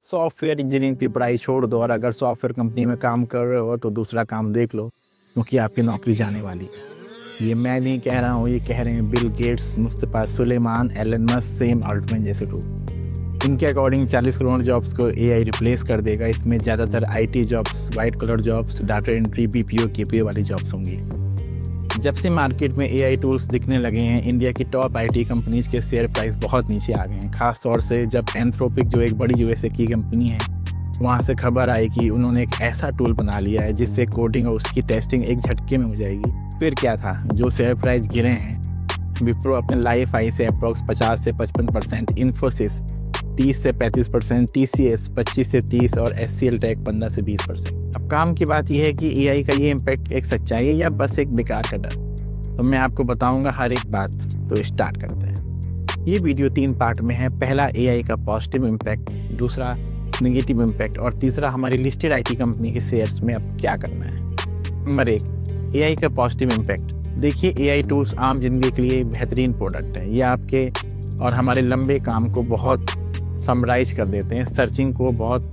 Software engineering की पढ़ाई छोड़ दो और अगर सॉफ्टवेयर कंपनी में काम कर रहे हो तो दूसरा काम देख लो, क्योंकि आपकी नौकरी जाने वाली है। ये मैं नहीं कह रहा हूँ, ये कह रहे हैं Bill Gates, Mustafa Suleyman, Elon Musk, Sam Altman जैसे लोग। इनके अकॉर्डिंग 40 करोड़ जॉब्स को एआई रिप्लेस कर देगा। इसमें ज़्यादातर IT jobs, white collar jobs, data entry, BPO KPO वाली जॉब्स होंगी। जब से मार्केट में एआई टूल्स दिखने लगे हैं, इंडिया की टॉप आईटी कंपनीज के शेयर प्राइस बहुत नीचे आ गए हैं। खास तौर से जब एंथ्रोपिक, जो एक बड़ी यूएसए की कंपनी है, वहाँ से खबर आई कि उन्होंने एक ऐसा टूल बना लिया है जिससे कोडिंग और उसकी टेस्टिंग एक झटके में हो जाएगी। फिर क्या था, जो शेयर प्राइस गिरे हैं, विप्रो अपने लाइफ हाई से अप्रॉक्स 50 से 55%, इन्फोसिस 30 से 35%, टीसीएस 25 से 30% और एचसीएल टेक 15 से 20%। अब काम की बात यह है कि एआई का ये इम्पैक्ट एक सच्चाई है या बस एक बेकार का डर। तो मैं आपको बताऊंगा हर एक बात। तो स्टार्ट करते हैं। ये वीडियो 3 पार्ट में है। पहला एआई का पॉजिटिव इम्पैक्ट, दूसरा नेगेटिव इम्पैक्ट और तीसरा हमारी लिस्टेड आईटी कंपनी के शेयर्स में अब क्या करना है। नंबर 1, एआई का पॉजिटिव इम्पैक्ट। देखिए, एआई टूल्स आम जिंदगी के लिए बेहतरीन प्रोडक्ट है। ये आपके और हमारे लंबे काम को बहुत समराइज कर देते हैं, सर्चिंग को बहुत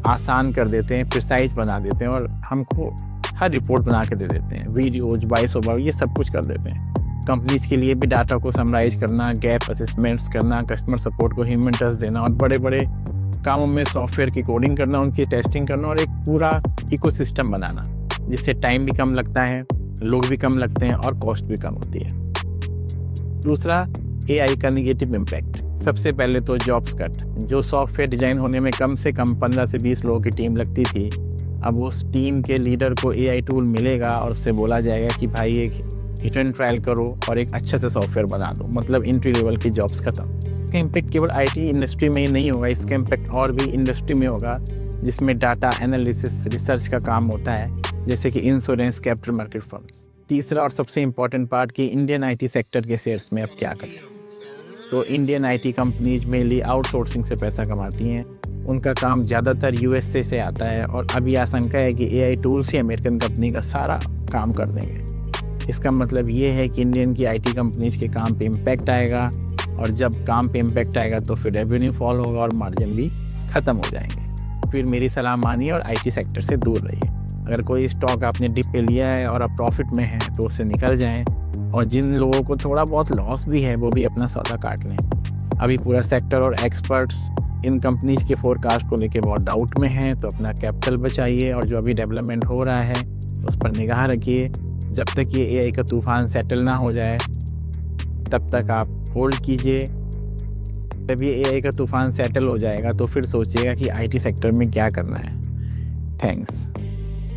आसान कर देते हैं, प्रिसाइज बना देते हैं और हमको हर रिपोर्ट बना के दे देते हैं। वीडियोज, वॉइस ओवर, ये सब कुछ कर देते हैं। कंपनीज के लिए भी डाटा को समराइज करना, गैप असेसमेंट्स करना, कस्टमर सपोर्ट को ह्यूमन टच देना और बड़े बड़े कामों में सॉफ्टवेयर की कोडिंग करना, उनकी टेस्टिंग करना और एक पूरा इकोसिस्टम बनाना, जिससे टाइम भी कम लगता है, लोग भी कम लगते हैं और कॉस्ट भी कम होती है। दूसरा, एआई का निगेटिव इम्पैक्ट। सबसे पहले तो जॉब्स कट। जो सॉफ्टवेयर डिज़ाइन होने में कम से कम 15 से 20 लोगों की टीम लगती थी, अब उस टीम के लीडर को एआई टूल मिलेगा और उससे बोला जाएगा कि भाई एक हिट एंड ट्रायल करो और एक अच्छे से सॉफ्टवेयर बना दो। मतलब एंट्री लेवल की जॉब्स खत्म। इसका इम्पैक्ट केवल आईटी इंडस्ट्री में ही नहीं होगा, इसका इम्पैक्ट और भी इंडस्ट्री में होगा जिसमें डाटा एनालिसिस, रिसर्च का काम होता है, जैसे कि इंश्योरेंस, कैपिटल मार्केट फर्म्स। तीसरा और सबसे इम्पॉर्टेंट पार्ट कि इंडियन आईटी सेक्टर के शेयर्स में अब क्या करें। तो Indian IT companies mainly outsourcing से पैसा कमाती हैं। उनका काम ज़्यादातर यूएसए से आता है और अभी आशंका है कि एआई टूल्स ही अमेरिकन कंपनी का सारा काम कर देंगे। इसका मतलब ये है कि इंडियन की आईटी कंपनीज के काम पे इम्पैक्ट आएगा और जब काम पे इम्पैक्ट आएगा तो फिर रेवेन्यू फॉल होगा और मार्जिन भी ख़त्म हो जाएंगे। फिर मेरी सलाह मानिए और आईटी सेक्टर से दूर रहिए। अगर कोई स्टॉक आपने डिप पे लिया है और आप प्रॉफिट में हैं तो उससे निकल जाएं, और जिन लोगों को थोड़ा बहुत लॉस भी है वो भी अपना सौदा काट लें। अभी पूरा सेक्टर और एक्सपर्ट्स इन कंपनीज के फोरकास्ट को लेके बहुत डाउट में हैं, तो अपना कैपिटल बचाइए और जो अभी डेवलपमेंट हो रहा है उस पर निगाह रखिए। जब तक ये एआई का तूफान सेटल ना हो जाए तब तक आप होल्ड कीजिए। जब ये एआई का तूफान सेटल हो जाएगा तो फिर सोचिएगा कि आईटी सेक्टर में क्या करना है। थैंक्स।